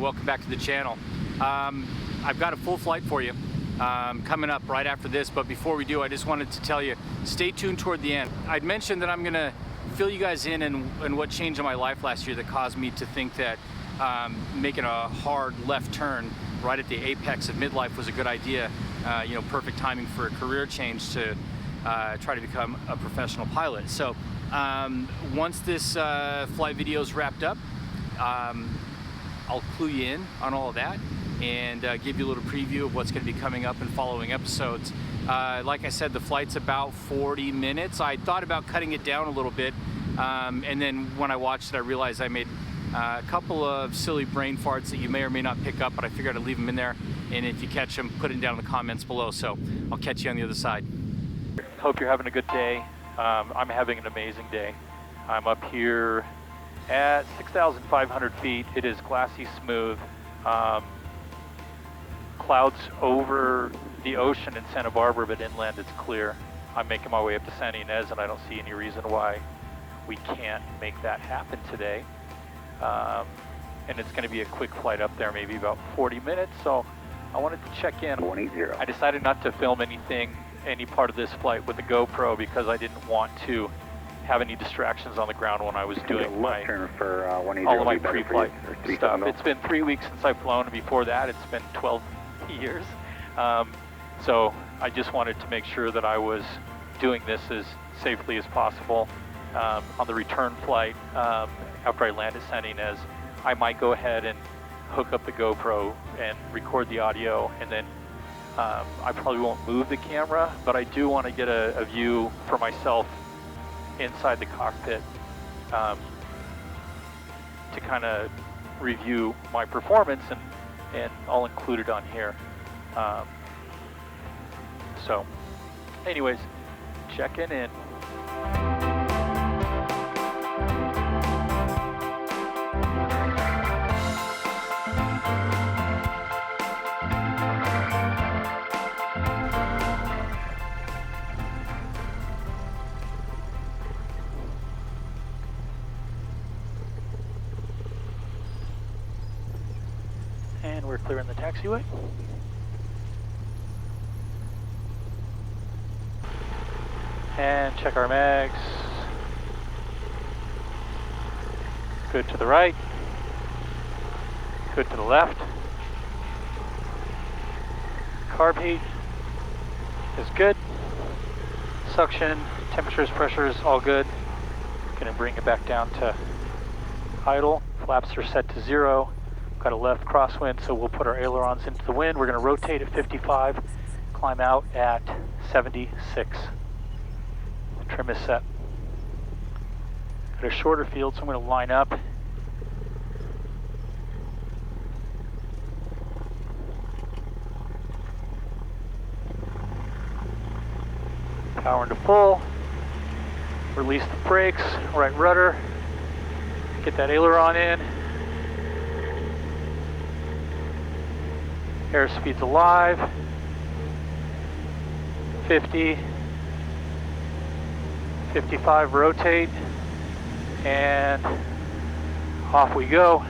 welcome back to the channel. I've got a full flight for you coming up right after this, but before we do, I just wanted to tell you, stay tuned toward the end. I'd mentioned that I'm gonna fill you guys in what changed in my life last year that caused me to think that making a hard left turn right at the apex of midlife was a good idea. You know, perfect timing for a career change to try to become a professional pilot. So once this flight video is wrapped up, I'll clue you in on all of that and give you a little preview of what's going to be coming up in following episodes. Like I said, the flight's about 40 minutes. I thought about cutting it down a little bit, and then when I watched it, I realized I made a couple of silly brain farts that you may or may not pick up, but I figured I'd leave them in there, and if you catch them, put it down in the comments below. So I'll catch you on the other side. Hope you're having a good day. I'm having an amazing day. I'm up here at 6,500 feet. It is glassy smooth. Clouds over the ocean in Santa Barbara, but inland it's clear. I'm making my way up to Santa Ynez, and I don't see any reason why we can't make that happen today. And it's going to be a quick flight up there, maybe about 40 minutes. So I wanted to check in. 180. I decided not to film any part of this flight with the GoPro because I didn't want to have any distractions on the ground when I was doing all of my pre-flight stuff. It's been 3 weeks since I've flown, and before that it's been 12 years. So I just wanted to make sure that I was doing this as safely as possible. On the return flight, after I land at Santa Ynez, I might go ahead and hook up the GoPro and record the audio, and then I probably won't move the camera, but I do want to get a view for myself inside the cockpit to kind of review my performance, and I'll include it on here. So anyways, checking in. And we're clearing the taxiway. And check our mags. Good to the right. Good to the left. Carb heat is good. Suction, temperatures, pressures, all good. Gonna bring it back down to idle. Flaps are set to 0. Got a left crosswind, so we'll put our ailerons into the wind. We're going to rotate at 55, climb out at 76. The trim is set. Got a shorter field, so I'm going to line up. Power into full. Release the brakes, right rudder. Get that aileron in. Airspeed's alive. 50, 55, rotate, and off we go.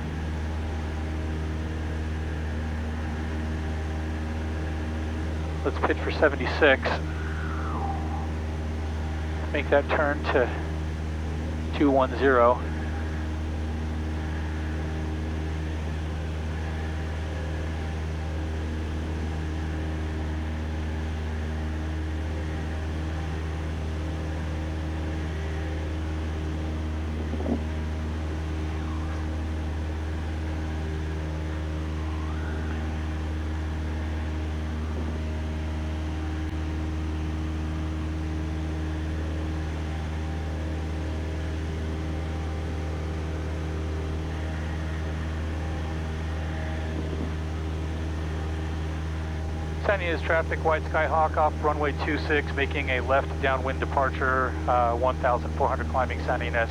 Let's pitch for 76. Make that turn to 210. Santa Ynez traffic, White Sky Hawk off runway 26, making a left downwind departure, 1,400 climbing Santa Ynez.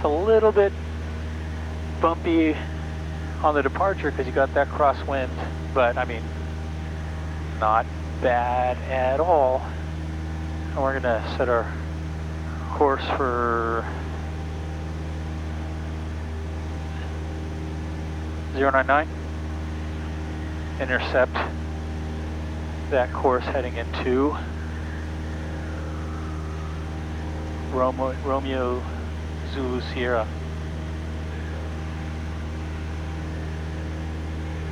a little bit bumpy on the departure because you got that crosswind, but I mean, not bad at all. And we're gonna set our course for 099. Intercept that course heading into Romeo Zulu Sierra.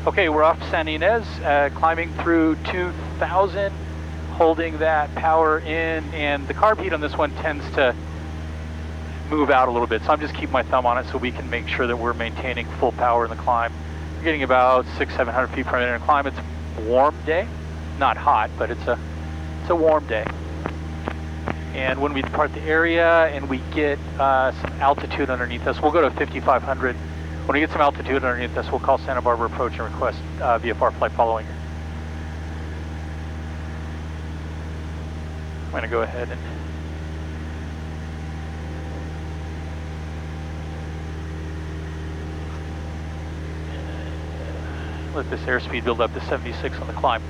Okay, we're off San Ynez, climbing through 2000, holding that power in, and the carb heat on this one tends to move out a little bit, so I'm just keeping my thumb on it so we can make sure that we're maintaining full power in the climb. We're getting about 600-700 feet per minute in the climb. It's a warm day, not hot, but it's a warm day. And when we depart the area and we get some altitude underneath us, we'll go to 5,500. When we get some altitude underneath us, we'll call Santa Barbara approach and request VFR flight following. I'm going to go ahead and let this airspeed build up to 76 on the climb.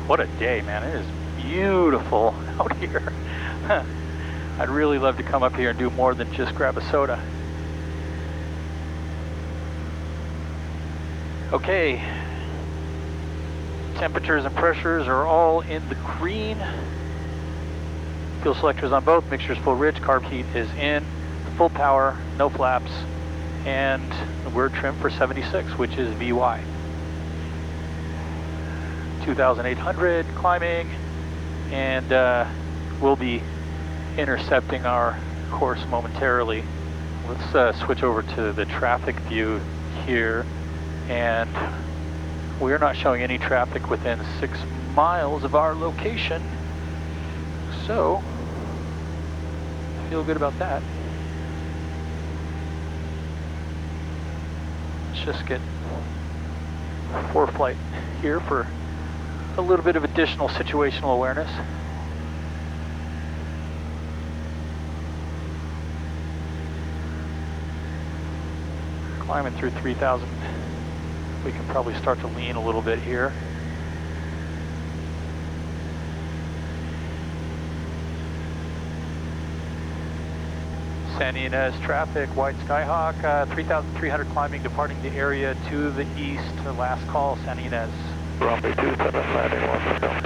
What a day, man. It is beautiful out here. I'd really love to come up here and do more than just grab a soda. Okay, temperatures and pressures are all in the green. Fuel selectors on both, mixture's full rich, carb heat is in, full power, no flaps, and we're trimmed for 76, which is VY. 2,800 climbing, and we'll be intercepting our course momentarily. Let's switch over to the traffic view here. And we're not showing any traffic within 6 miles of our location, so I feel good about that. Let's just get four flight here for a little bit of additional situational awareness. Climbing through 3,000. We can probably start to lean a little bit here. San Ynez traffic, white Skyhawk, 3,300 climbing, departing the area to the east. The last call, San Ynez. Runway 27, landing 1, go.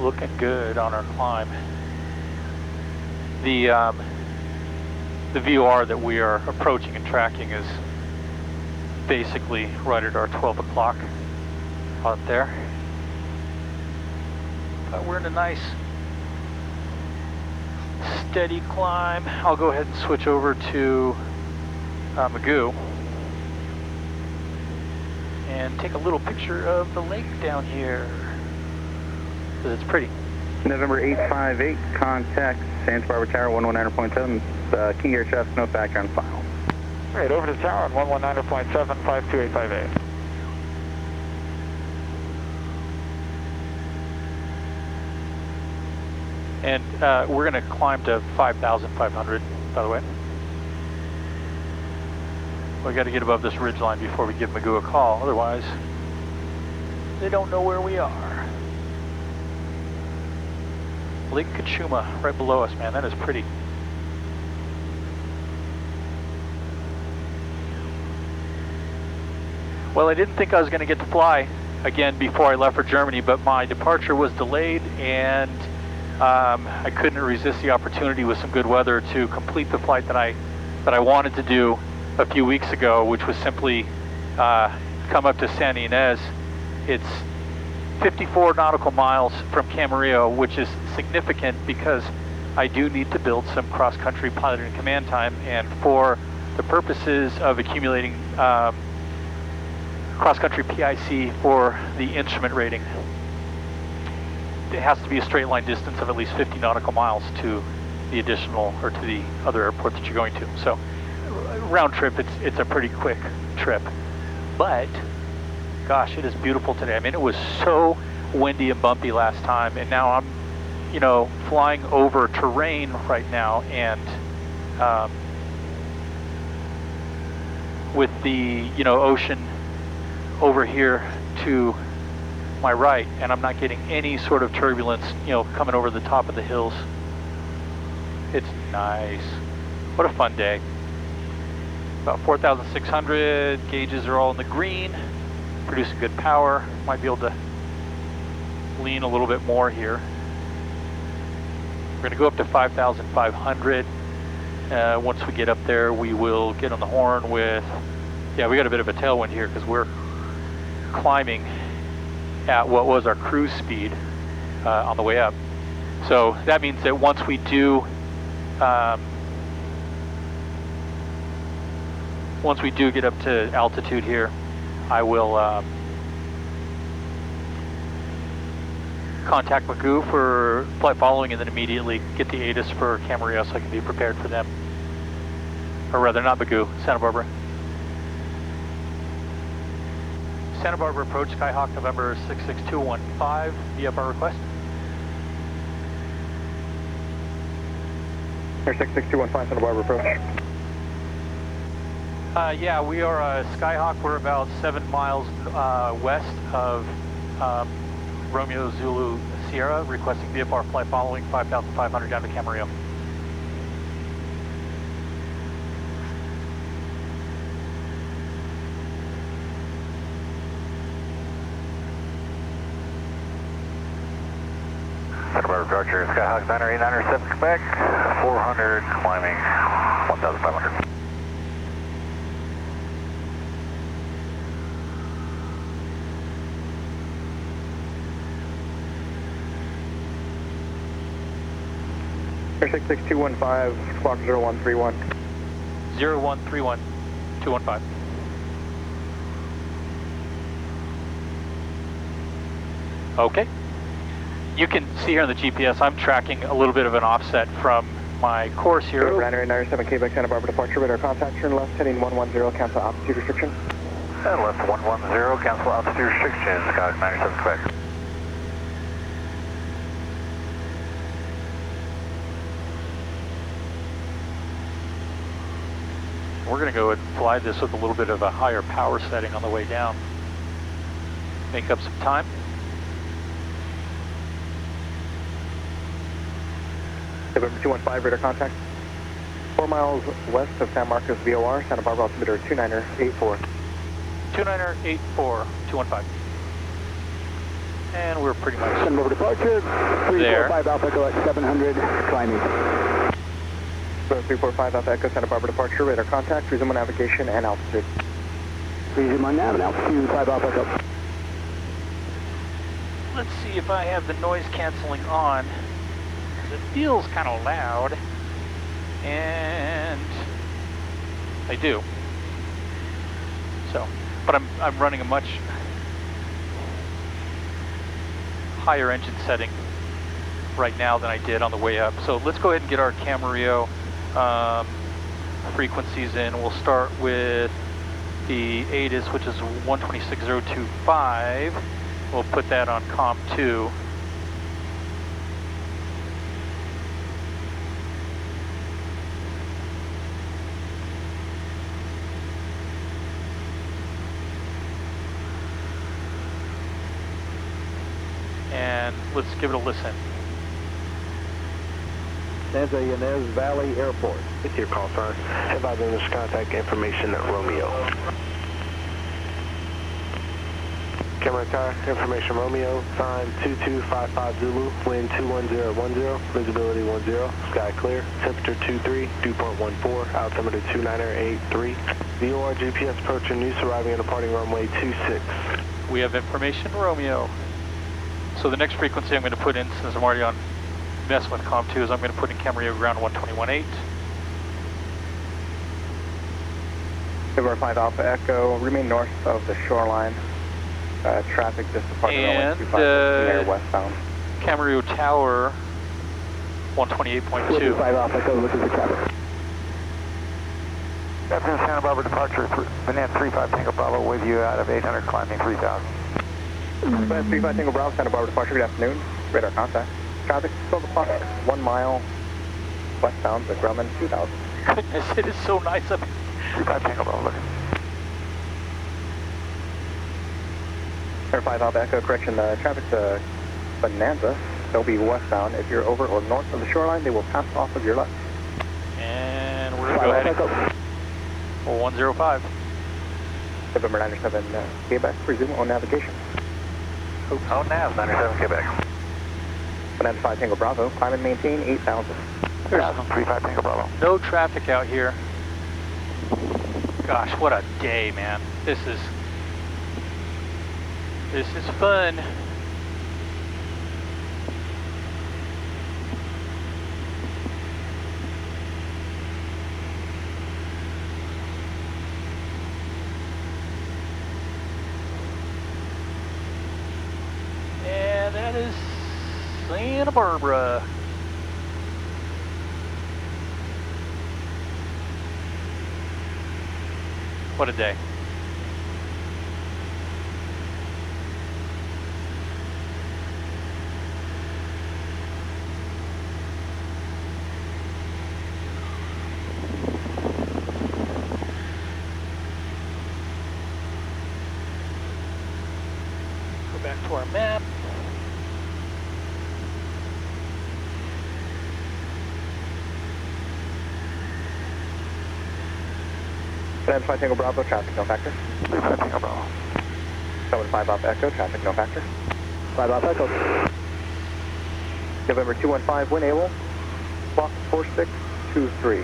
Looking good on our climb. The VOR that we are approaching and tracking is basically right at our 12 o'clock out there. But we're in a nice steady climb. I'll go ahead and switch over to Magoo and take a little picture of the lake down here. It's pretty. November 858, contact Santa Barbara Tower 119.7, King Air traffic, no background file. Right, over to the tower on 119.7, 52858. And we're going to climb to 5,500, by the way. We got to get above this ridge line before we give Magoo a call, otherwise they don't know where we are. Lake Kachuma right below us, man. That is pretty. Well, I didn't think I was going to get to fly again before I left for Germany, but my departure was delayed, and I couldn't resist the opportunity with some good weather to complete the flight that I wanted to do a few weeks ago, which was simply come up to San Ynez. It's 54 nautical miles from Camarillo, which is significant because I do need to build some cross-country pilot and command time, and for the purposes of accumulating cross-country PIC for the instrument rating, it has to be a straight line distance of at least 50 nautical miles to the additional, or to the other airport that you're going to. So round trip, it's a pretty quick trip. But, gosh, it is beautiful today. I mean, it was so windy and bumpy last time, and now I'm, you know, flying over terrain right now, and with the, you know, ocean over here to my right, and I'm not getting any sort of turbulence, you know, coming over the top of the hills. It's nice. What a fun day. About 4,600, gauges are all in the green, producing good power. Might be able to lean a little bit more here. We're gonna go up to 5,500. Once we get up there, we will get on the horn with, yeah, we got a bit of a tailwind here because we're climbing at what was our cruise speed on the way up. So that means that once we do get up to altitude here, I will contact Magoo for flight following, and then immediately get the ATIS for Camarillo so I can be prepared for them. Or rather, not Magoo, Santa Barbara. Santa Barbara approach, Skyhawk November 66215, VFR request. Air 66215, Santa Barbara approach. Yeah, we are Skyhawk. We're about 7 miles west of Romeo Zulu Sierra, requesting VFR flight following 5,500 down to Camarillo. Santa Barbara departure, Skyhawk 989 Quebec, 400 climbing 1,500. Air 66215, squawk 0131. 0131 215. Okay. You can see here on the GPS, I'm tracking a little bit of an offset from my course here. 997 Quebec, Santa Barbara departure, radar contact, turn left, heading 110, cancel altitude restriction. And left 110, cancel altitude restriction, Skyhawk 97 Quebec. We're going to go and fly this with a little bit of a higher power setting on the way down. Make up some time. November 215, radar contact. 4 miles west of San Marcos VOR, Santa Barbara altimeter 2984. 2984 215. And we're pretty much Send over departure, 345 Alpha Echo at 700, climbing. 345 Alpha Echo, Santa Barbara departure, radar contact, resume on navigation and altitude. Resume on nav and altitude 5 Alpha Echo. Let's see if I have the noise canceling on, because it feels kind of loud, and I do. So, but I'm running a much higher engine setting right now than I did on the way up. So let's go ahead and get our Camarillo frequencies in. We'll start with the ATIS, which is 126.025. We'll put that on COM 2. And let's give it a listen. Ynez Valley Airport. With your call sign, advise on this contact information at Romeo. Camera car, information Romeo, sign 2255 Zulu, wind 21010, visibility 10, sky clear, temperature 23, dew point 14, altimeter 2983. VOR GPS approaching News arriving and departing runway 26. We have information Romeo. So the next frequency I'm going to put in, since I'm already on messing with COM 2, is I'm going to put in Camarillo ground 121.8. November 5 Alpha Echo, remain north of the shoreline. Traffic just departed And air westbound. Camarillo Tower 128.2. 5 Alpha Echo, look at the traffic. Afternoon, Santa Barbara departure, Ynez 35 Tango Bravo with you out of 800 climbing 3000. Ynez 35 Tango Bravo, Santa Barbara departure, good afternoon. Radar contact. Traffic 12 o'clock, 1 mile westbound with Grumman 2000. Goodness, it is so nice up here. 35 Tango Bravo, looking. Air 5 Alpha Echo, correction, traffic's Bonanza. They'll be westbound. If you're over or north of the shoreline, they will pass off of your left. And we're going to go ahead. 105. November 97 Quebec, resume on navigation. On nav, 97 Quebec. Bonanza 5 Tango Bravo, climb and maintain 8,000. There's 35 Tango Bravo. no traffic out here. Gosh, what a day, man. This is fun. And that is Santa Barbara. What a day. Go back to our map. Bonanza 5 Tango Bravo, traffic no factor. 35 Tango Bravo. 75 Alpha Echo, traffic no factor. 5 Alpha Echo. November 215, wind able. Block 4623.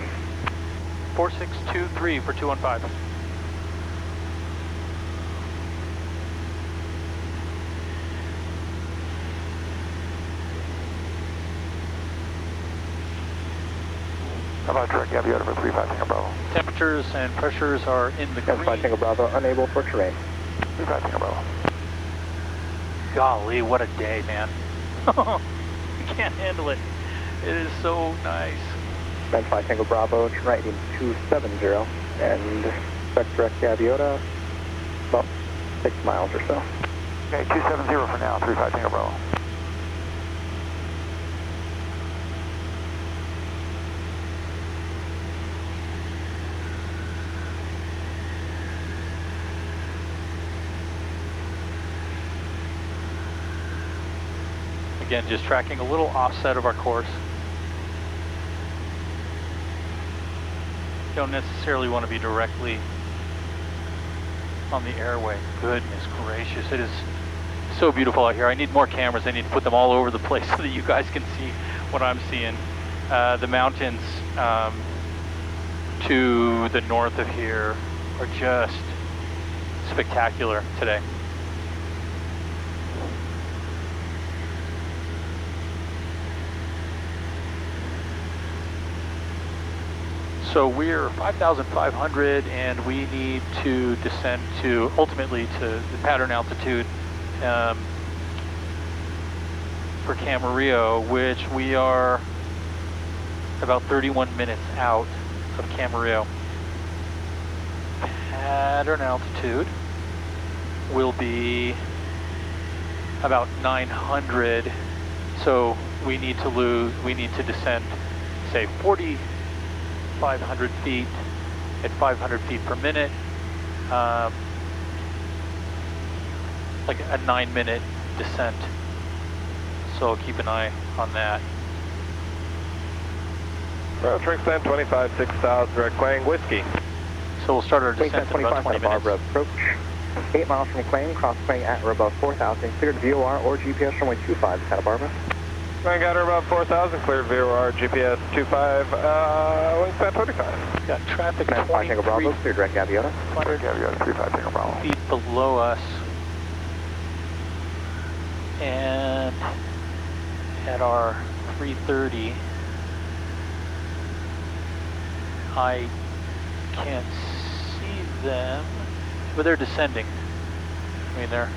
4623 for 215. How about direct Gaviota for 35 Tango Bravo? Temperatures and pressures are in the Bonanza 5 green. Tango Bravo, unable for terrain. 35 Tango Bravo. Golly, what a day, man. I can't handle it. It is so nice. Bonanza 5 Tango Bravo, turn right in 270, and expect direct Gaviota, about 6 miles or so. Okay, 270 for now, 35 Tango Bravo. Again, just tracking a little offset of our course. Don't necessarily want to be directly on the airway. Goodness gracious, it is so beautiful out here. I need more cameras. I need to put them all over the place so that you guys can see what I'm seeing. The mountains to the north of here are just spectacular today. So we're 5,500 and we need to descend to, ultimately to the pattern altitude for Camarillo, which we are about 31 minutes out of Camarillo. Pattern altitude will be about 900, so we need to descend, say 4,500 feet at 500 feet per minute, like a 9-minute descent. So I'll keep an eye on that. Trink stand 25, 6 south, direct Quang, whiskey. So we'll start our descent in about 20 25 minutes. Barbara approach. 8 miles from Quang, cross Quang at or above 4,000. Cleared VOR or GPS runway 25 to Santa Barbara. Quang got her about 4,000, cleared VOR, GPS 25, wingspan 25. Got traffic Bonanza 5 Tango Bravo, 23 clear direct Gaviota. Direct Gaviota, 35 Tango Bravo. feet below us. And at our 330, I can't see them, but they're descending. I mean, they're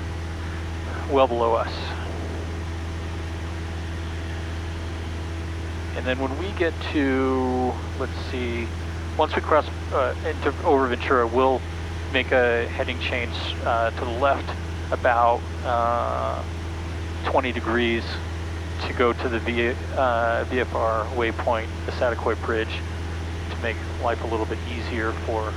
well below us. And then when we get to, let's see, once we cross into over Ventura, we'll make a heading change to the left about 20 degrees to go to the VFR waypoint, the Satakoy Bridge, to make life a little bit easier for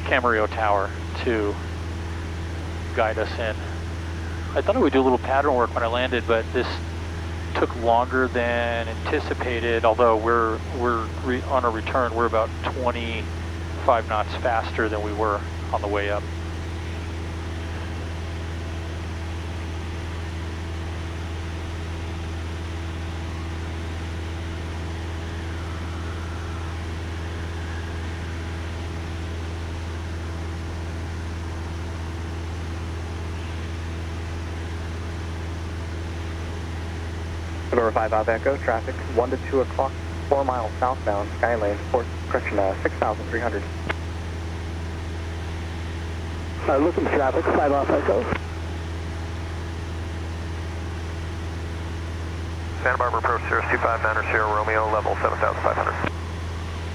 Camarillo Tower to guide us in. I thought I would do a little pattern work when I landed, but this took longer than anticipated, although we're on a return, we're about 25 knots faster than we were on the way up. November 5 Alpha Echo, traffic 1 to 2 o'clock, 4 miles southbound, Skylane, correction, 6,300. Looking for traffic, 5 Alpha Echo. Santa Barbara approach, Cirrus 259er Sierra Romeo, level 7,500.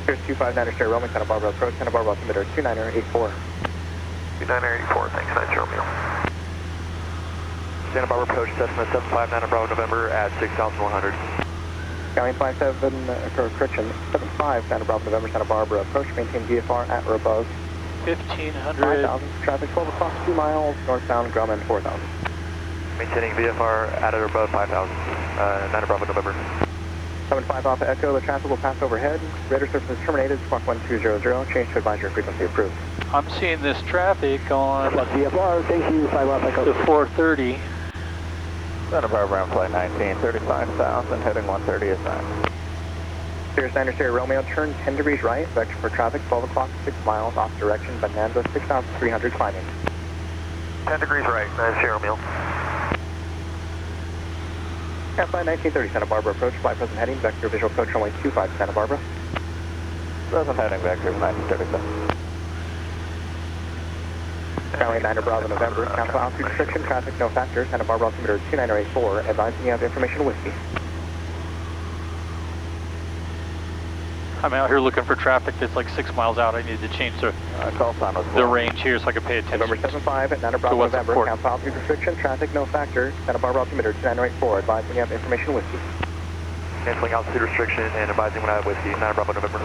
Cirrus 259er Sierra Romeo, Santa Barbara approach, Santa Barbara altimeter 2984. 2984, thanks, 9 Romeo. Santa Barbara approach, Cessna 759 Bravo November at 6,100. Skylane 57, correction, 75, Santa Barbara November, Santa Barbara approach, maintain VFR at or above 1500. 5,000, traffic 12 o'clock, 2 miles, northbound, Grumman 4,000. Maintaining VFR at or above 5,000, 9 Bravo November. 75 Alpha Echo, the traffic will pass overhead, radar service is terminated, squawk 1200, change to advisory frequency approved. I'm seeing this traffic on VFR, thank you, 5 Alpha Echo. the 430. Santa Barbara on flight 19, 35,000, heading 130 is 9. Cirrus 9 Sierra Romeo, turn 10 degrees right, vector for traffic, 12 o'clock, 6 miles, off direction, Bonanza, 6,300, climbing. 10 degrees right, 9 Sierra Romeo. Flight 1930, Santa Barbara approach, flight present heading, vector visual approach runway 25, Santa Barbara. Present heading, vector 1937. Skylane 9 Bravo November, cancel altitude restriction, traffic no factor, Santa Barbara altimeter 2984, advising you have information whiskey. I'm out here looking for traffic that's like 6 miles out. I need to change the range here so I can pay attention. November 75 at 9 Bravo November, cancel altitude restriction, traffic no factor, Santa Barbara altimeter 2984, advising you have information whiskey. Canceling altitude restriction and advising when I have whiskey, 9 Bravo November.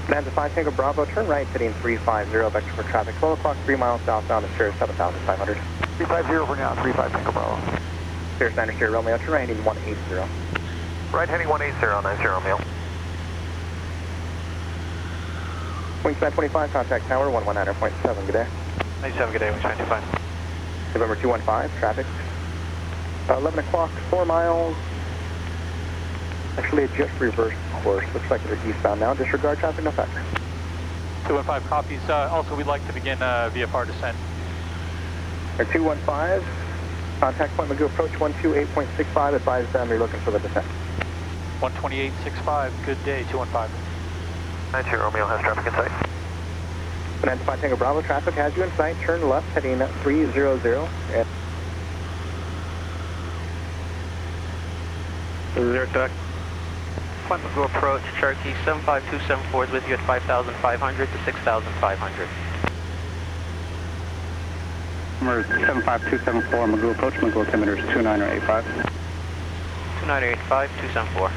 Bonanza 5 Tango Bravo, turn right, heading 350, vector for traffic, 12 o'clock, 3 miles southbound, and Cirrus 7,500. 350 for now, 35 Tango Bravo. Cirrus 9 Sierra Romeo, turn right, heading 180. Right heading 180, 9 Sierra Romeo. Wingspan 25, contact tower 119.7, good day. 97, good day, wingspan 25. November 215, traffic, 11 o'clock, 4 miles. Actually, it just reversed course. Looks like they're eastbound now. Disregard traffic, no factor. 215 copies. Also, we'd like to begin VFR descent. 215, contact point Magoo approach 128.65. Advise them you're looking for the descent. 128.65. Good day, 215. 90 Romeo has traffic in sight. Bonanza 5 Tango Bravo, traffic has you in sight. Turn left, heading 300. And 0 Quebec. Point Magoo approach, Cherokee 75274 is with you at 5,500 to 6,500. Number 75274, Magoo approach, Magoo altimeter is 2985. 2985, 274.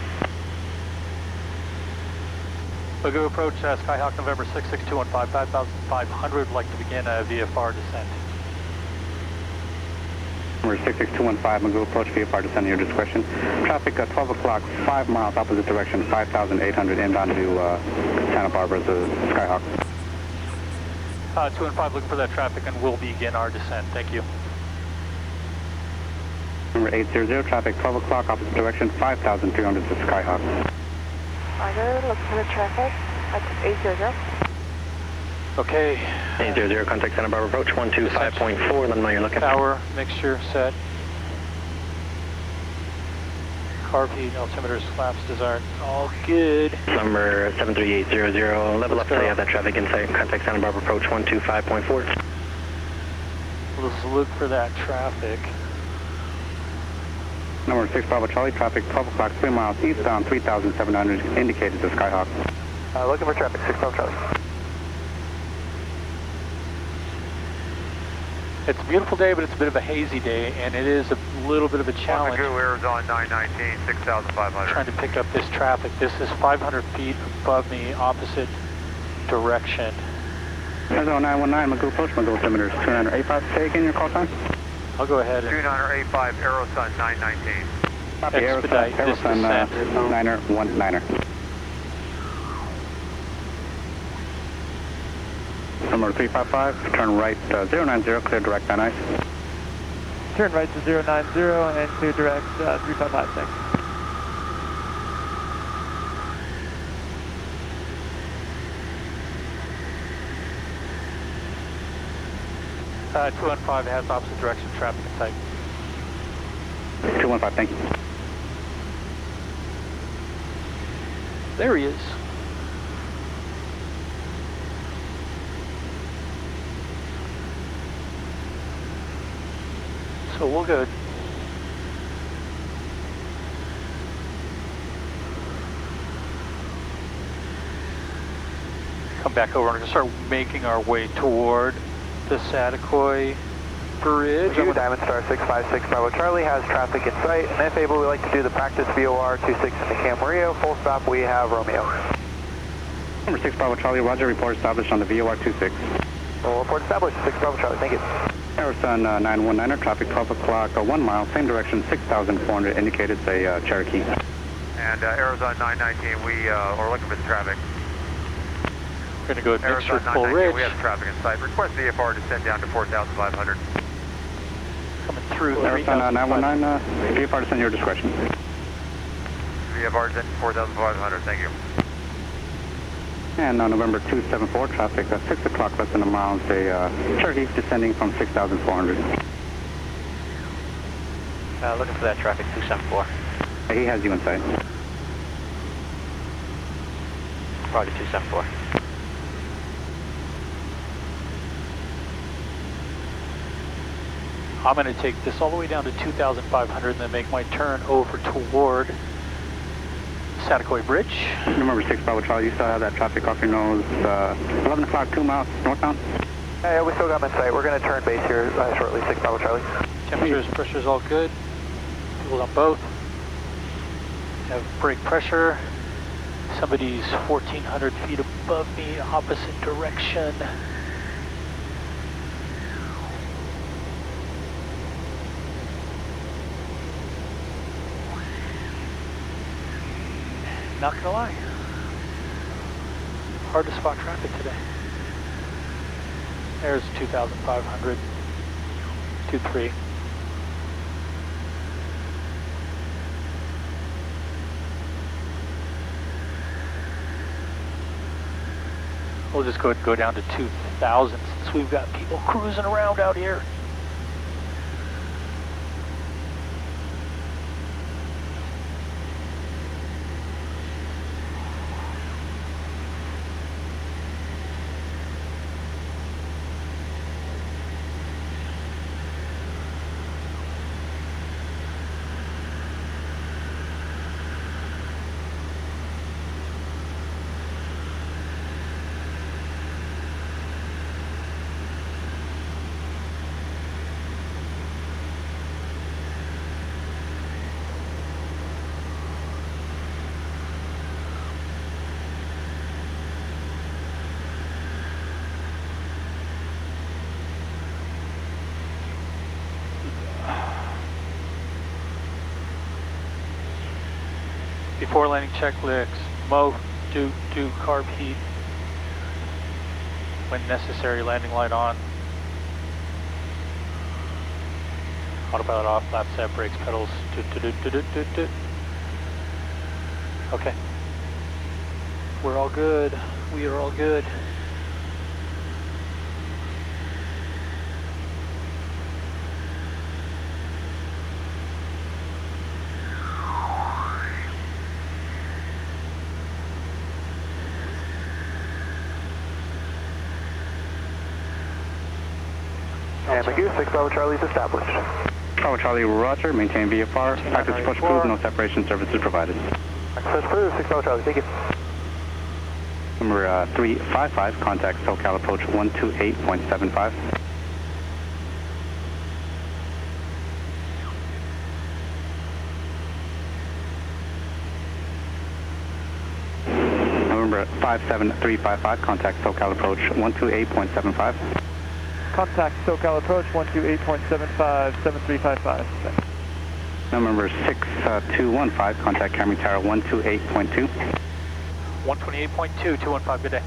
Magoo approach, Skyhawk November 66215, 5,500. Like to begin VFR descent. Number 66215, Magoo approach, VFR descent at your discretion. Traffic at 12 o'clock, 5 miles opposite direction, 5,800 inbound to Santa Barbara, the Skyhawk. 2 and 5 looking for that traffic and we'll begin our descent. Thank you. Number 800, traffic 12 o'clock opposite direction, 5,300 to Skyhawk. Roger, looking for the traffic at 800. Okay. 800, contact Santa Barbara approach 125.4, let them know you're looking. Tower, mixture set. Carb heat, altimeters, flaps desired. All good. Number 73800, level up till you have that traffic in sight. Contact Santa Barbara approach 125.4. Let's look for that traffic. Number 6 Bravo Charlie, traffic 12 o'clock, 3 miles eastbound, 3,700, indicated to Skyhawk. Looking for traffic, 6 Bravo Charlie. It's a beautiful day, but it's a bit of a hazy day, and it is a little bit of a challenge. Arizona 919, 6,500. Trying to pick up this traffic. This is 500 feet above me, opposite direction. Arizona 919, Magoo approach, Magoo altimeter 2985. Say again your call time? I'll go ahead and 2985, Aerosun 919. Copy, expedite this Aerosun, descent. 919er. Number 355, turn right 090, clear direct on ice. Turn right to 090 and clear direct 355, thanks. Uh, 215 has opposite direction traffic in sight. 215, thank you. There he is. So we'll go. Come back over and we're going to start making our way toward the Satakoy Bridge. Diamond Star 656 Bravo Charlie has traffic in sight, and if able, we'd like to do the practice VOR 26 in the Camarillo. Full stop, we have Romeo. Number 6 Bravo Charlie, roger, report established on the VOR 26. We'll report established, 6 Bravo Charlie, thank you. Aerosun 919er, traffic 12 o'clock, 1 mile, same direction, 6,400, indicated, say, Cherokee. And Arizona 919, we are looking for the traffic. We're going to go at Arizona Mixture Full 919, Ridge. we have traffic in sight. Request VFR descend down to 4,500. Coming through Aerosun 3,500. 919, VFR descend your discretion. VFR descend to 4,500, thank you. And on November 274, traffic 6 o'clock, less than a mile, say, Cherokee descending from 6,400. Looking for that traffic 274. He has you in sight. Roger 274. I'm going to take this all the way down to 2,500 and then make my turn over toward Satakoy Bridge. Number 6 Bravo Charlie, you still have that traffic off your nose, 11 o'clock, 2 miles northbound. Hey, we still got them in sight. We're going to turn base here shortly, 6 Bravo Charlie. Temperatures, pressure's all good. Fuels on both. Have brake pressure. Somebody's 1,400 feet above me, opposite direction. Not gonna lie, hard to spot traffic today. There's 2,500, 23. We'll just go down to 2,000 since we've got people cruising around out here. Before landing checklists, mow, do carb heat. When necessary, landing light on. Autopilot off, lap set, brakes, pedals. Okay. We're all good. We are all good. And Magoo, 6 Bravo Charlie's established. Bravo Charlie, roger. Maintain VFR. Practice approach approved. No separation services provided. Access approved. 6 Bravo Charlie. Thank you. Number 355, contact SoCal approach 128.75. November 57355, contact SoCal approach 128.75. Contact SoCal approach 128.75, 7355. Number 6215, contact Camarillo Tower 128.2. 128.2, 215, good day.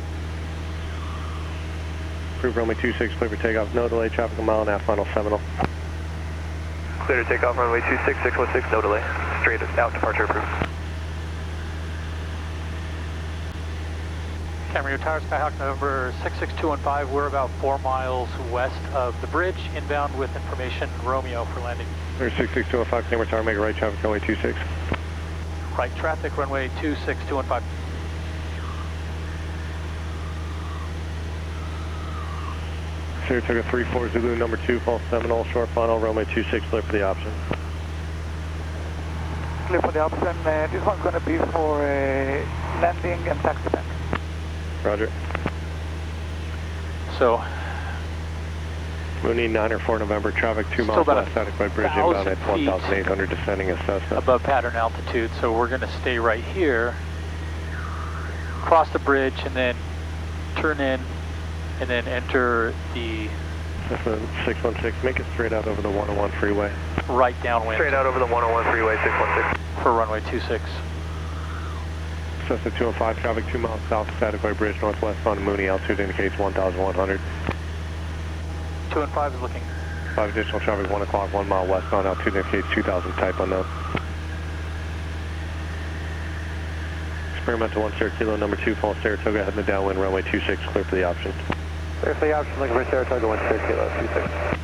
Approved runway 26, clear for takeoff. No delay, traffic a mile and a half, final Seminole. Clear to take off runway 26, 616, no delay. Straight out, departure approved. Camarillo Tower, Skyhawk number 66215, we're about 4 miles west of the bridge, inbound with information Romeo for landing. Clear 66215, Camarillo Tower, make a right traffic, runway 26. Right traffic, runway 26215. Saratoga 34 Zulu number 2, false Seminole, short final, runway 26, clear for the option. Clear for the option. This one's going to be for landing and taxi bank. Roger. So, Mooney 9 or 4 November, traffic 2 miles west Static White Bridge, inbound at 1,800, descending as Cessna. above pattern altitude, so we're going to stay right here, cross the bridge, and then turn in, and then enter the Cessna 616, make it straight out over the 101 freeway. right downwind. Straight out over the 101 freeway, 616. For runway 26. Cessna 205, traffic 2 miles south of Static White Bridge, northwest on Mooney, altitude indicates 1,100. 2 and 5 is looking. 5 additional traffic, 1 o'clock, 1 mile west on, altitude indicates 2,000, type unknown. Experimental 1 Sierra Kilo, number 2, false Saratoga, heading the downwind, runway 26, clear for the option. Clear for the option, looking for Saratoga 1 Sierra Kilo, 26.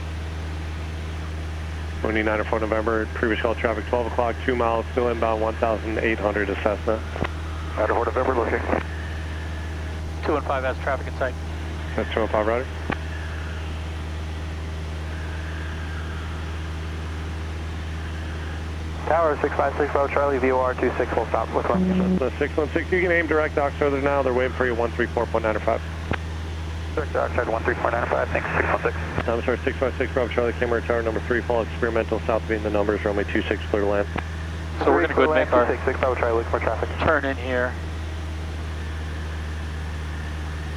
Mooney 9 or 4 November, previous call traffic 12 o'clock, 2 miles, still inbound 1,800 to Cessna. 9 or 4 November, looking. 2 and 5 has traffic in sight. That's 205, Roger. Tower 656, Bravo Charlie, VOR 26, full stop, with one. 616, you can aim direct dock further now, they're waiting for you, 134.905. Direct dock, side 134.905, thanks, 616. I'm sorry, 656, Bravo Charlie, Camarillo Tower, number 3, fall experimental, south being the numbers, runway 26, clear to land. So we're going to go ahead and make our 6, Bravo Charlie, look for traffic. turn in here.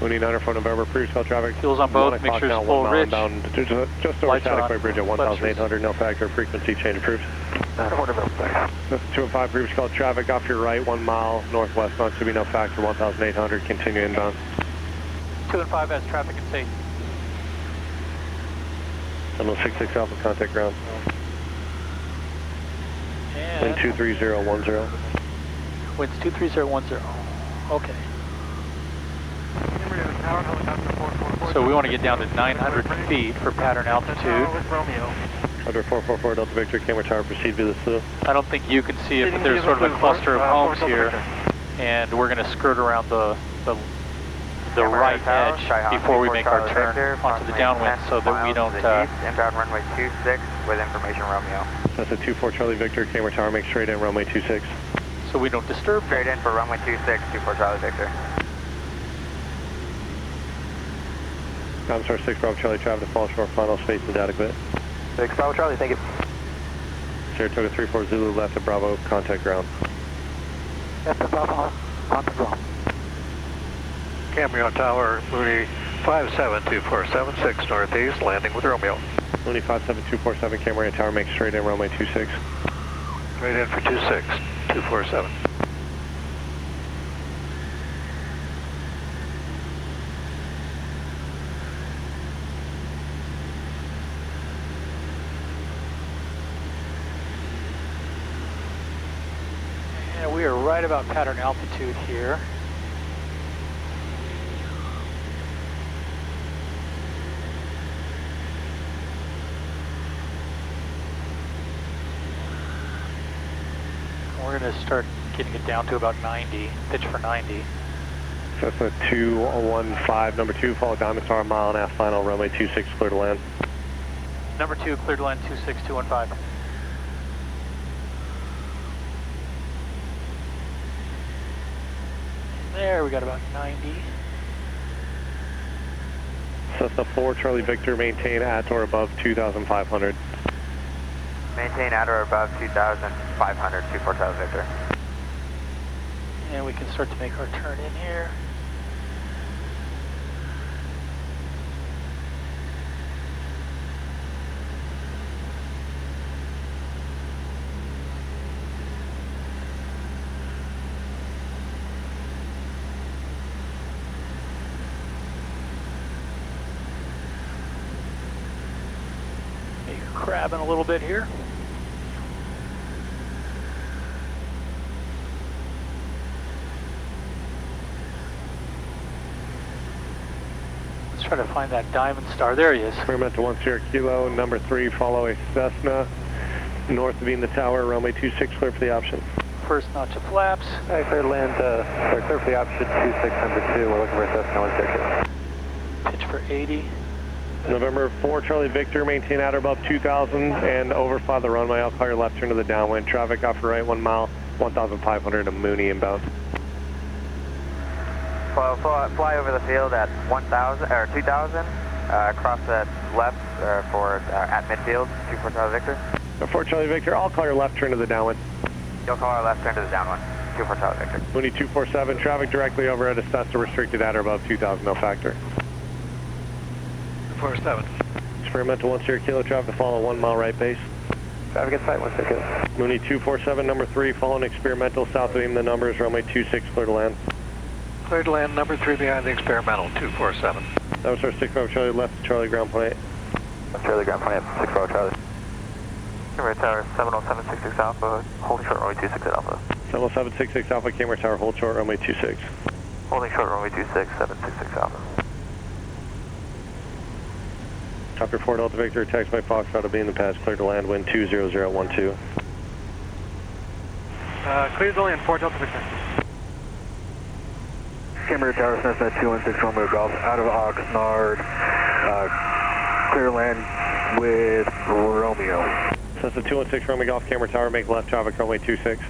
Mooney 9 or 4 November, previous call traffic. Fuels on both, make sure it's full rich. Just over Static White Bridge at 1,800, no factor, frequency change approved. 9 or 4 November. 2 and 5, previous call traffic, off your right, 1 mile, northwest on, should be no factor, 1,800, continue inbound. 2 and 5 has traffic in sight. Terminal 66 Alpha, contact ground. And Wind 23010. winds 23010. Okay. So we want to get down to 900 feet for pattern altitude. Under 444 Delta Victor, Camarillo Tower, proceed via the slough. I don't think you can see it, but there's sort of a cluster of homes here, and we're going to skirt around the right edge before we make our turn onto the downwind, so that we don't. Inbound runway 26 with information Romeo. That's a 24 Charlie Victor, Camarillo Tower, make straight in runway 26. So we don't disturb. Straight in for runway 26, 24 Charlie Victor. I'm sorry, 6 Bravo Charlie, traffic to fall short, final space is adequate. 6 Bravo Charlie, thank you. Saratoga 34 Zulu, left at Bravo, contact ground. Left at Bravo, contact ground. Camarillo Tower, Mooney 57247, northeast, landing with Romeo. Mooney 57247, Camarillo Tower, make straight in runway 26. Straight in for 26, 247. And we are right about pattern altitude here. We're going to start getting it down to about 90, pitch for 90. That's a 215, number 2, follow Diamond Star, mile and a half, final, runway 26, clear to land. Number 2, clear to land 26215. There, we got about 90. Cessna 4, Charlie Victor, maintain at or above 2,500. Maintain at or above 2,500, 24 Charlie Victor. And we can start to make our turn in here. Crabbing a little bit here. Let's try to find that diamond star. There he is. We're meant to 10 Kilo, number 3, follow a Cessna. North of being the tower, runway 26, clear for the option. First notch of flaps. All right, clear to land, clear for the option 26 number 2. We're looking for a Cessna 10 Kilo. Pitch for 80. November 4, Charlie Victor, maintain at or above 2,000 and overfly the runway. I'll call your left turn to the downwind. Traffic off your right 1 mile, 1,500 and Mooney inbound. Fly over the field at 1,000 or 2,000. Cross the left for at midfield. 24 Charlie Victor. 4 Charlie Victor, I'll call your left turn to the downwind. You'll call our left turn to the downwind. 24 Charlie Victor. Mooney 247, traffic directly over at a Cessna restricted at or above 2,000, no factor. 47. Experimental 10 Kilo, traffic to follow 1 mile right base. Traffic at site 10 Kilo. Mooney 247, number 3, following experimental, south of him, the numbers, runway 26, clear to land. Clear to land, number 3 behind the experimental, 247. That was our 6 Charlie, left Charlie, ground point 8. Charlie, ground point 8, 6 Charlie. Camera Tower 70766 Alpha, holding short runway 26 at Alpha. 70766 Alpha, Camera Tower, hold short runway 26. Holding short runway 26, 766 Alpha. Chopper 4 Delta Victor, text by Foxtrot will be in the pass, clear to land, wind 20012. Clear to land, 4 Delta Victor. Camarillo Tower, Cessna 216 Romeo Golf, out of Oxnard, clear land with Romeo. Cessna 216 Romeo Golf, Camera Tower, make left traffic, runway 26.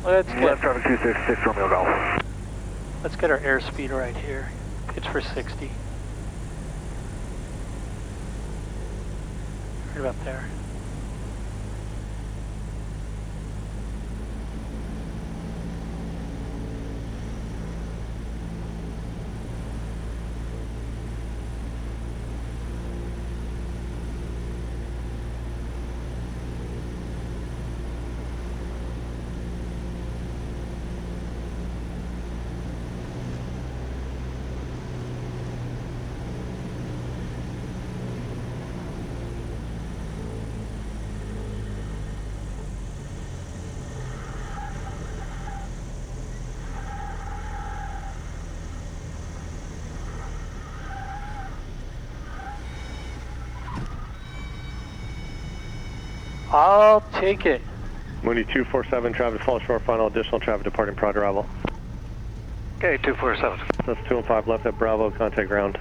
Let's get Left traffic 266 Romeo Golf. Let's get our airspeed right here. Pitch for 60. Right about there. I'll take it. Mooney 247, traffic fall short, final additional traffic departing Pride arrival. Okay, 247. That's 215, left at Bravo, contact ground.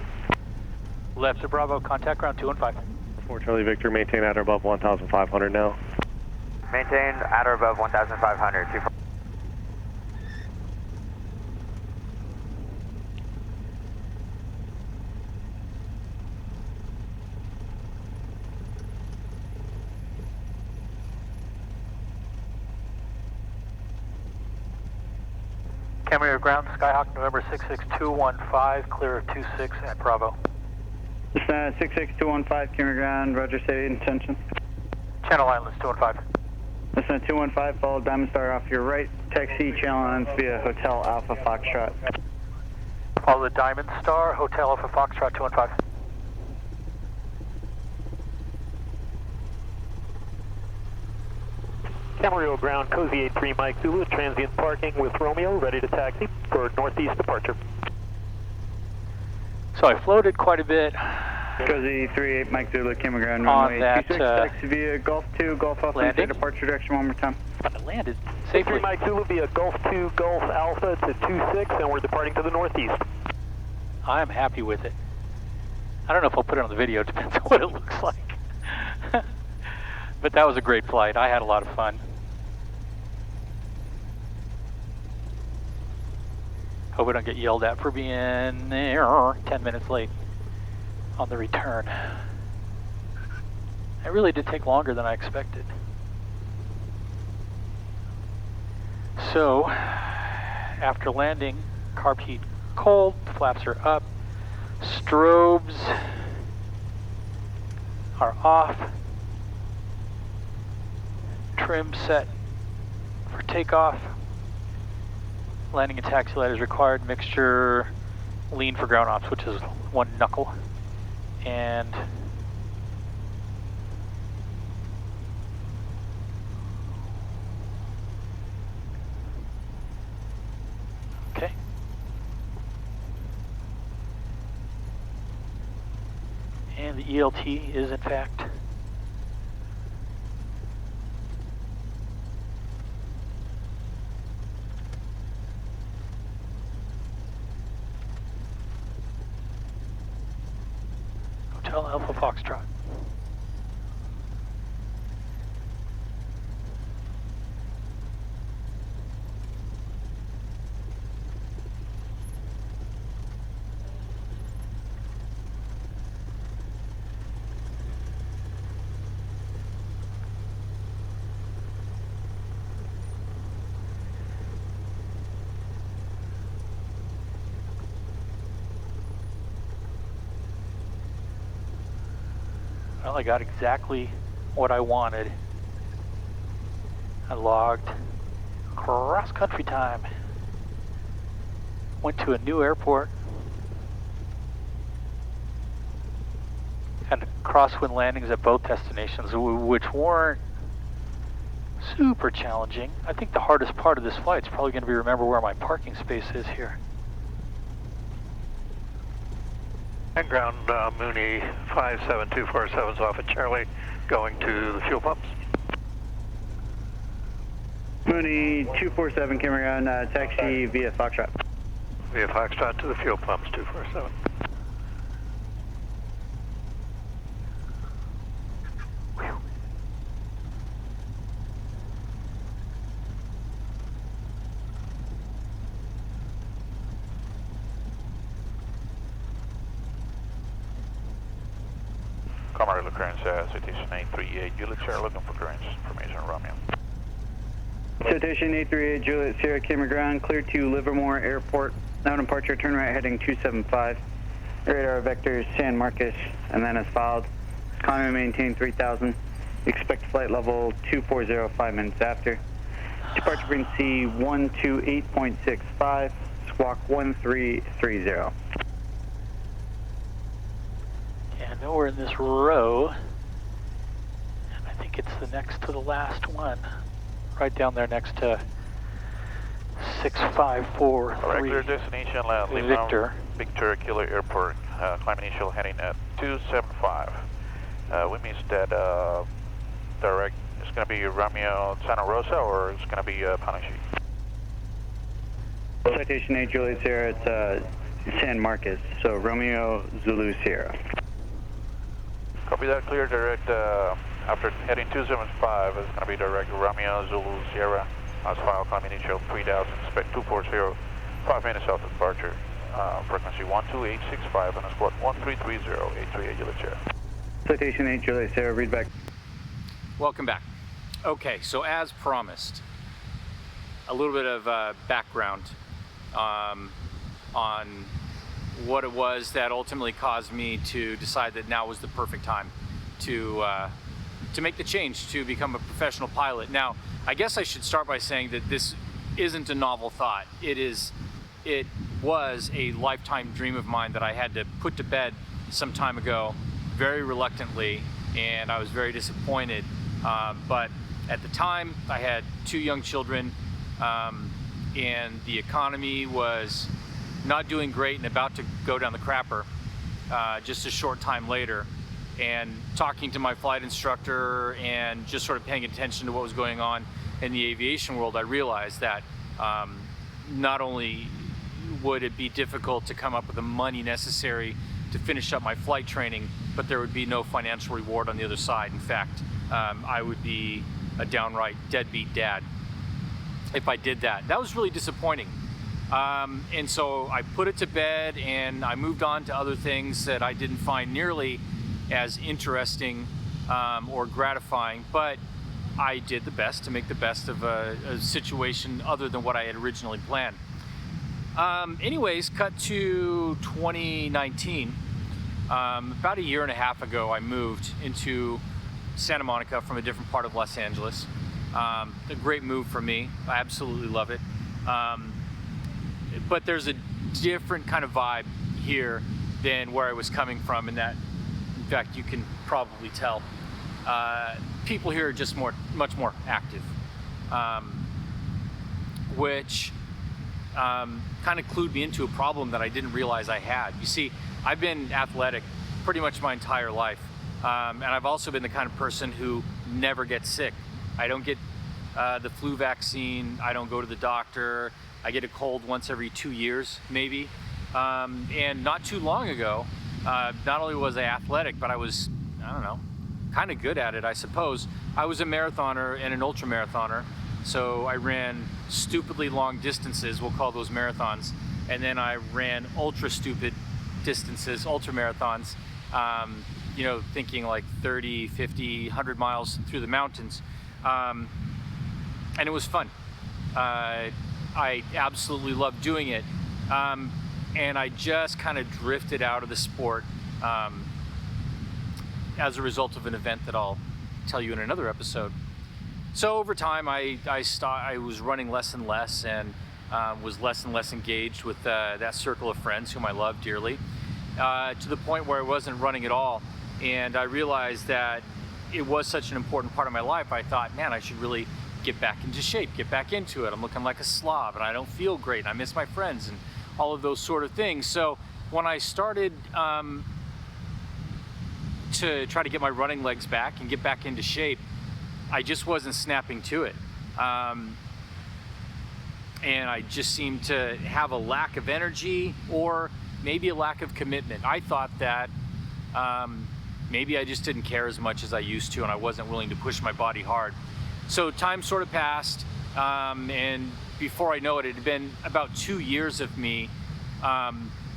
Left to Bravo, contact ground 215. 4 Charlie Victor, maintain at or above 1,500 now. Maintain at or above 1,500. Camarillo ground, Skyhawk November 66215, clear of 26 at Bravo. 66215, camera ground, roger, say intention. Channel islands 215. Listen, 215, follow Diamond Star off your right, taxi, channel islands via Hotel Alpha Foxtrot. Follow the Diamond Star, Hotel Alpha Foxtrot 215. Camarillo ground, Cozy 83 Mike Zulu, transient parking with Romeo, ready to taxi for northeast departure. So I floated quite a bit. Cozy 38 Mike Zulu, camera ground, on runway that 26, taxi via Gulf 2, Gulf Alpha, landing. departure direction one more time. I landed 3 safely. Mike Zulu via Gulf 2, Gulf Alpha to 26, and we're departing to the northeast. I'm happy with it. I don't know if I'll put it on the video, it depends on what it looks like. But that was a great flight. I had a lot of fun. Hope we don't get yelled at for being 10 minutes late on the return. It really did take longer than I expected. So, after landing, carb heat cold, flaps are up, strobes are off, trim set for takeoff, landing and taxi light is required, mixture lean for ground ops, which is 1 knuckle, and okay. And the ELT is in fact Hotel Alpha Foxtrot. Well, I got exactly what I wanted. I logged cross-country time. Went to a new airport. Had crosswind landings at both destinations, which weren't super challenging. I think the hardest part of this flight is probably going to be remember where my parking space is here. And ground Mooney 57247's off at Charlie, going to the fuel pumps. Mooney 247, camera on taxi via Foxtrot. Via Foxtrot to the fuel pumps, 247. Camarillo currents, citation 838, Juliet Sierra looking for currents, information Romeo. Citation 838, Juliet Sierra, camera ground, clear to Livermore Airport, now departure, turn right heading 275, radar vectors San Marcos, and then as filed, climb and maintain 3000, expect flight level 240 5 minutes after, departure frequency 128.65, squawk 1330. Yeah, I know we're in this row, and I think it's the next to the last one, right down there next to 6543. Regular destination, Victor. Victor Kilo Airport, climb initial heading at 275. We missed that direct, it's going to be Romeo Santa Rosa or it's going to be Panache? Citation 8, Juliet Sierra, it's San Marcos, so Romeo Zulu Sierra. Copy that, clear direct, after heading 275, it's going to be direct Romeo Zulu Sierra, as file, climb initial 3000, expect 240, 5 minutes after departure, frequency 12865, and a squad 1330, 838 Juliet Sierra. Citation 8, Juliet Sierra, read back. Welcome back. Okay, so as promised, a little bit of background on what it was that ultimately caused me to decide that now was the perfect time to make the change to become a professional pilot. Now, I guess I should start by saying that this isn't a novel thought. It was a lifetime dream of mine that I had to put to bed some time ago, very reluctantly, and I was very disappointed. But at the time, I had 2 young children, and the economy was not doing great and about to go down the crapper just a short time later. And talking to my flight instructor and just sort of paying attention to what was going on in the aviation world, I realized that not only would it be difficult to come up with the money necessary to finish up my flight training, but there would be no financial reward on the other side. In fact, I would be a downright deadbeat dad if I did that. That was really disappointing. And so I put it to bed and I moved on to other things that I didn't find nearly as interesting or gratifying, but I did the best to make the best of a situation other than what I had originally planned. Anyways, cut to 2019. About a year and a half ago, I moved into Santa Monica from a different part of Los Angeles. A great move for me. I absolutely love it. But there's a different kind of vibe here than where I was coming from, and that, in fact, you can probably tell. People here are just much more active, which kind of clued me into a problem that I didn't realize I had. You see, I've been athletic pretty much my entire life, and I've also been the kind of person who never gets sick. I don't get the flu vaccine, I don't go to the doctor, I get a cold once every 2 years, maybe. And not too long ago, not only was I athletic, but I was, I don't know, kind of good at it, I suppose. I was a marathoner and an ultra marathoner. So I ran stupidly long distances, we'll call those marathons. And then I ran ultra stupid distances, ultra marathons, you know, thinking like 30, 50, 100 miles through the mountains. And it was fun. I absolutely loved doing it. And I just kind of drifted out of the sport as a result of an event that I'll tell you in another episode. So over time, I was running less and less, and was less and less engaged with that circle of friends whom I love dearly, to the point where I wasn't running at all. And I realized that it was such an important part of my life. I thought, man, I should really get back into shape, get back into it. I'm looking like a slob and I don't feel great, and I miss my friends and all of those sort of things. So when I started to try to get my running legs back and get back into shape, I just wasn't snapping to it. And I just seemed to have a lack of energy, or maybe a lack of commitment. I thought that maybe I just didn't care as much as I used to, and I wasn't willing to push my body hard. So time sort of passed, and before I know it, it had been about 2 years of me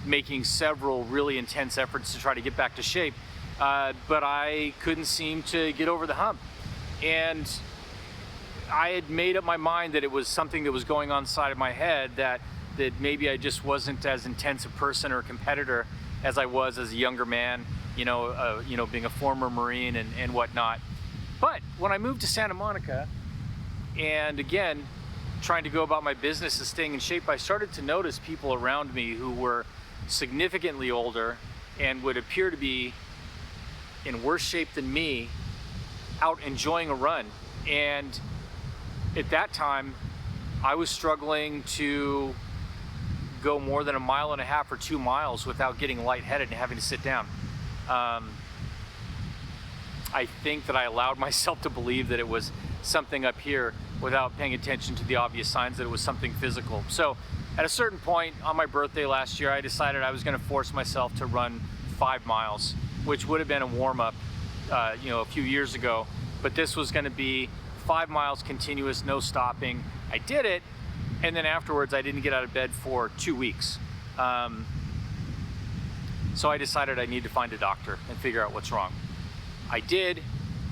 making several really intense efforts to try to get back to shape, but I couldn't seem to get over the hump. And I had made up my mind that it was something that was going on inside of my head, that maybe I just wasn't as intense a person or a competitor as I was as a younger man, you know, being a former Marine and whatnot. But when I moved to Santa Monica, and again, trying to go about my business and staying in shape, I started to notice people around me who were significantly older and would appear to be in worse shape than me, out enjoying a run. And at that time, I was struggling to go more than 1.5 miles or 2 miles without getting lightheaded and having to sit down. I think that I allowed myself to believe that it was something up here without paying attention to the obvious signs that it was something physical. So at a certain point on my birthday last year, I decided I was going to force myself to run 5 miles, which would have been a warm-up, you know, a few years ago. But this was going to be 5 miles continuous, no stopping. I did it, and then afterwards I didn't get out of bed for 2 weeks. So I decided I need to find a doctor and figure out what's wrong. I did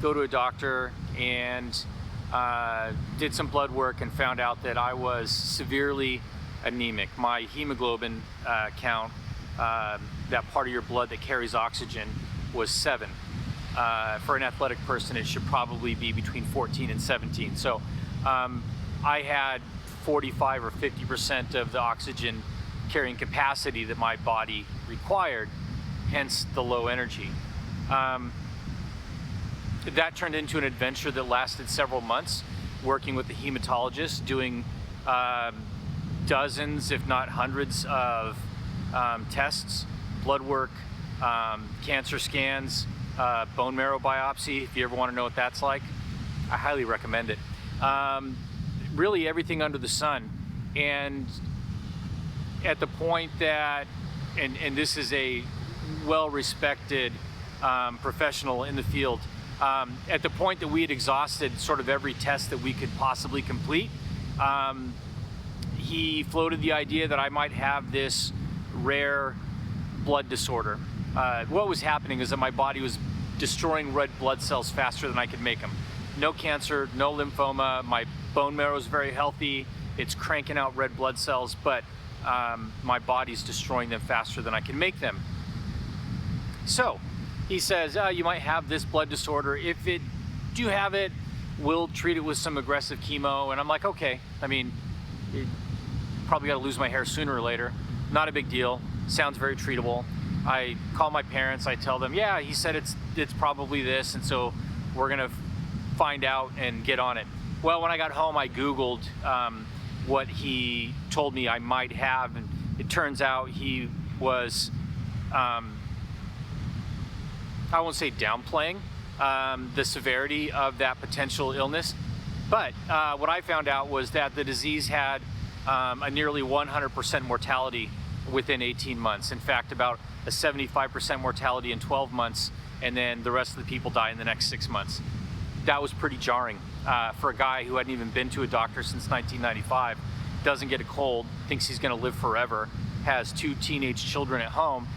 go to a doctor and did some blood work and found out that I was severely anemic. My hemoglobin count, that part of your blood that carries oxygen, was 7. For an athletic person, it should probably be between 14 and 17. So I had 45 or 50% of the oxygen carrying capacity that my body required, hence the low energy. That turned into an adventure that lasted several months, working with a hematologist, doing dozens, if not hundreds, of tests, blood work, cancer scans, bone marrow biopsy, if you ever want to know what that's like. I highly recommend it. Really everything under the sun. And at the point that, and this is a well-respected professional in the field. At the point that we had exhausted sort of every test that we could possibly complete, he floated the idea that I might have this rare blood disorder. What was happening is that my body was destroying red blood cells faster than I could make them. No cancer, no lymphoma, my bone marrow is very healthy, it's cranking out red blood cells, but my body's destroying them faster than I can make them. So he says, you might have this blood disorder. If you have it, we'll treat it with some aggressive chemo. And I'm like, okay, I mean, probably got to lose my hair sooner or later. Not a big deal. Sounds very treatable. I call my parents. I tell them, yeah, he said it's probably this, and so we're gonna find out and get on it. Well, when I got home, I Googled what he told me I might have, and it turns out he was, I won't say downplaying the severity of that potential illness, but what I found out was that the disease had a nearly 100% mortality within 18 months. In fact, about a 75% mortality in 12 months, and then the rest of the people die in the next 6 months. That was pretty jarring for a guy who hadn't even been to a doctor since 1995, doesn't get a cold, thinks he's gonna live forever, has 2 teenage children at home.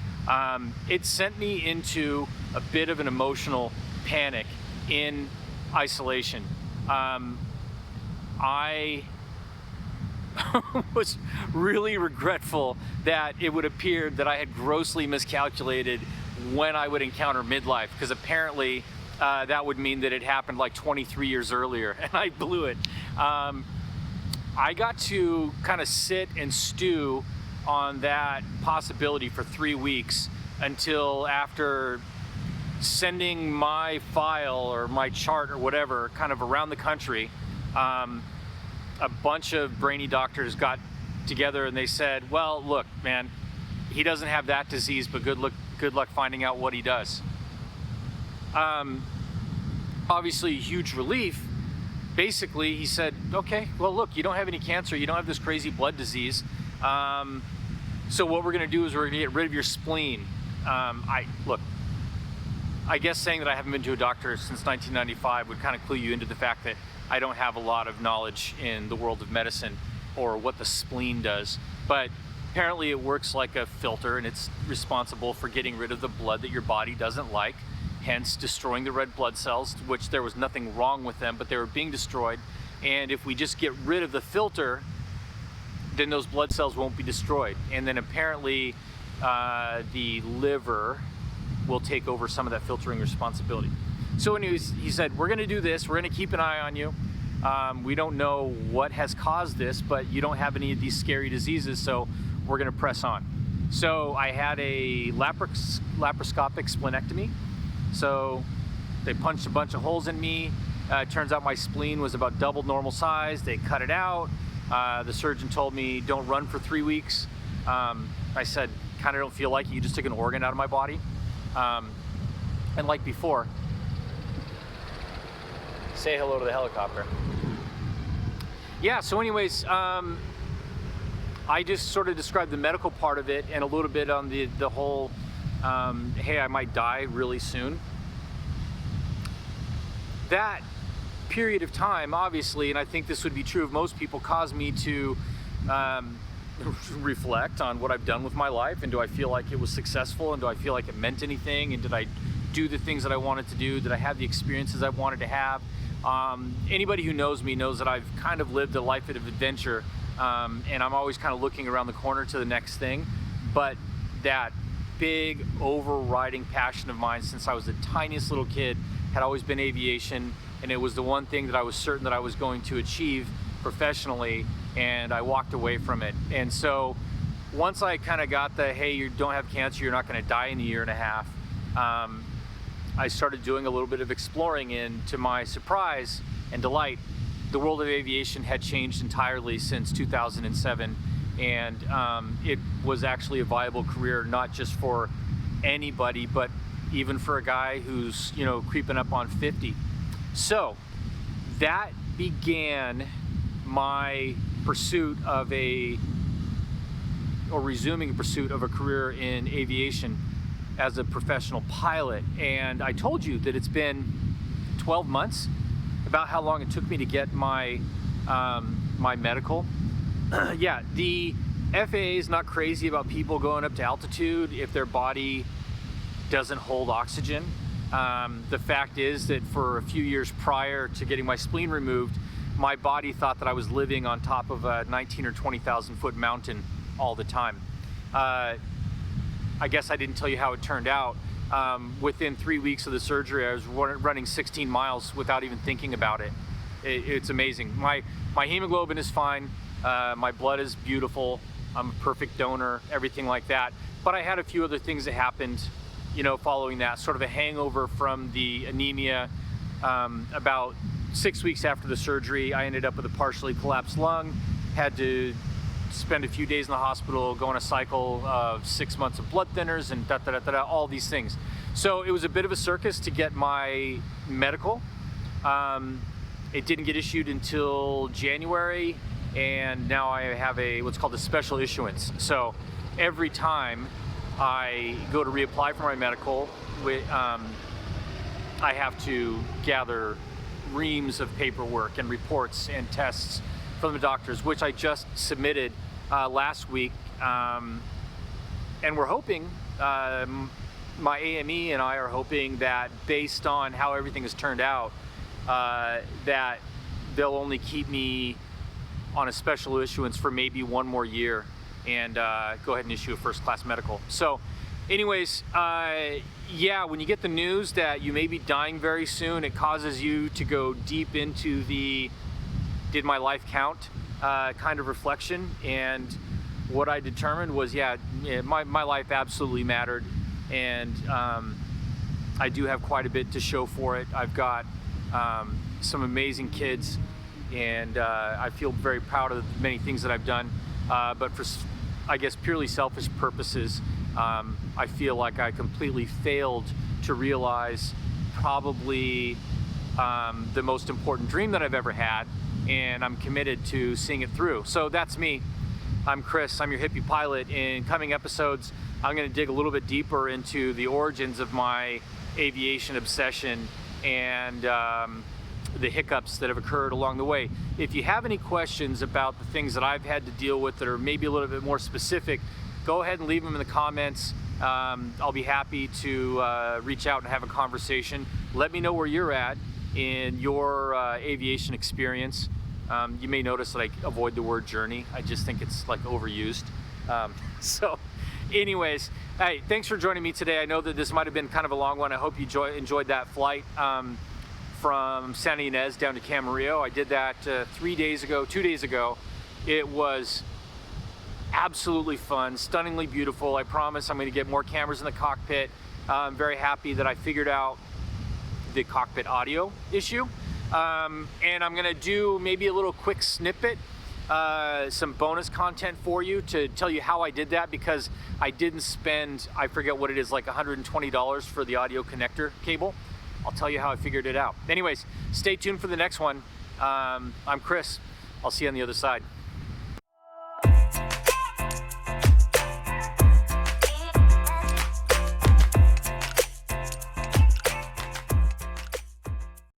It sent me into a bit of an emotional panic in isolation. I was really regretful that it would appear that I had grossly miscalculated when I would encounter midlife, because apparently that would mean that it happened like 23 years earlier, and I blew it. I got to kind of sit and stew on that possibility for 3 weeks until after sending my file or my chart or whatever kind of around the country. A bunch of brainy doctors got together and they said, well, look, man, he doesn't have that disease, but good luck finding out what he does. Obviously, huge relief. Basically, he said, okay, well, look, you don't have any cancer, you don't have this crazy blood disease. So what we're gonna do is we're gonna get rid of your spleen. Look, I guess saying that I haven't been to a doctor since 1995 would kind of clue you into the fact that I don't have a lot of knowledge in the world of medicine or what the spleen does, but apparently it works like a filter, and it's responsible for getting rid of the blood that your body doesn't like, hence destroying the red blood cells, which there was nothing wrong with them, but they were being destroyed. And if we just get rid of the filter, then those blood cells won't be destroyed. And then apparently the liver will take over some of that filtering responsibility. So anyways, he said, we're gonna do this, we're gonna keep an eye on you. We don't know what has caused this, but you don't have any of these scary diseases, so we're gonna press on. So I had a laparoscopic splenectomy. So they punched a bunch of holes in me. It turns out my spleen was about double normal size. They cut it out. The surgeon told me, don't run for 3 weeks. I said, kind of don't feel like it. You just took an organ out of my body. And like before, say hello to the helicopter. Yeah, so anyways, I just sort of described the medical part of it and a little bit on the whole, hey, I might die really soon. That period of time, obviously, and I think this would be true of most people, caused me to reflect on what I've done with my life, and do I feel like it was successful, and do I feel like it meant anything, and did I do the things that I wanted to do? Did I have the experiences I wanted to have? Anybody who knows me knows that I've kind of lived a life of adventure, and I'm always kind of looking around the corner to the next thing. But that big overriding passion of mine since I was the tiniest little kid had always been aviation, and it was the one thing that I was certain that I was going to achieve professionally, and I walked away from it. And so once I kind of got the, hey, you don't have cancer, you're not going to die in a year and a half, I started doing a little bit of exploring, and to my surprise and delight, the world of aviation had changed entirely since 2007, and it was actually a viable career, not just for anybody, but even for a guy who's, you know, creeping up on 50. So that began my pursuit of resuming pursuit of a career in aviation. as a professional pilot. And I told you that it's been 12 months, about how long it took me to get my my medical. Yeah, the FAA is not crazy about people going up to altitude if their body doesn't hold oxygen. The fact is that for a few years prior to getting my spleen removed, my body thought that I was living on top of a 19 or 20,000 foot mountain all the time. I guess I didn't tell you how it turned out. Within 3 weeks of the surgery, I was running 16 miles without even thinking about it. It's amazing. My hemoglobin is fine. My blood is beautiful. I'm a perfect donor, everything like that. But I had a few other things that happened, you know, following that, sort of a hangover from the anemia. About 6 weeks after the surgery, I ended up with a partially collapsed lung, had to spend a few days in the hospital, go on a cycle of 6 months of blood thinners and all these things. So it was a bit of a circus to get my medical. It didn't get issued until January, and now I have what's called a special issuance. So every time I go to reapply for my medical, I have to gather reams of paperwork and reports and tests from the doctors, which I just submitted last week. And we're hoping, my AME and I are hoping that based on how everything has turned out, that they'll only keep me on a special issuance for maybe 1 more year and go ahead and issue a first class medical. So anyways, yeah, when you get the news that you may be dying very soon, it causes you to go deep into the did my life count kind of reflection. And what I determined was, yeah, my life absolutely mattered. And I do have quite a bit to show for it. I've got some amazing kids, and I feel very proud of the many things that I've done. But for, I guess, purely selfish purposes, I feel like I completely failed to realize probably the most important dream that I've ever had, and I'm committed to seeing it through. So that's me. I'm Chris, I'm your hippie pilot. In coming episodes, I'm gonna dig a little bit deeper into the origins of my aviation obsession and the hiccups that have occurred along the way. If you have any questions about the things that I've had to deal with that are maybe a little bit more specific, go ahead and leave them in the comments. I'll be happy to reach out and have a conversation. Let me know where you're at in your aviation experience. You may notice that I avoid the word journey. I just think it's like overused. So anyways, hey, thanks for joining me today. I know that this might have been kind of a long one. I hope you enjoyed that flight from Santa Ynez down to Camarillo. I did that 2 days ago. It was absolutely fun, stunningly beautiful. I promise I'm going to get more cameras in the cockpit. I'm very happy that I figured out the cockpit audio issue. And I'm going to do maybe a little quick snippet, some bonus content for you to tell you how I did that, because I didn't spend, I forget what it is, like $120 for the audio connector cable. I'll tell you how I figured it out. Anyways, stay tuned for the next one. I'm Chris. I'll see you on the other side.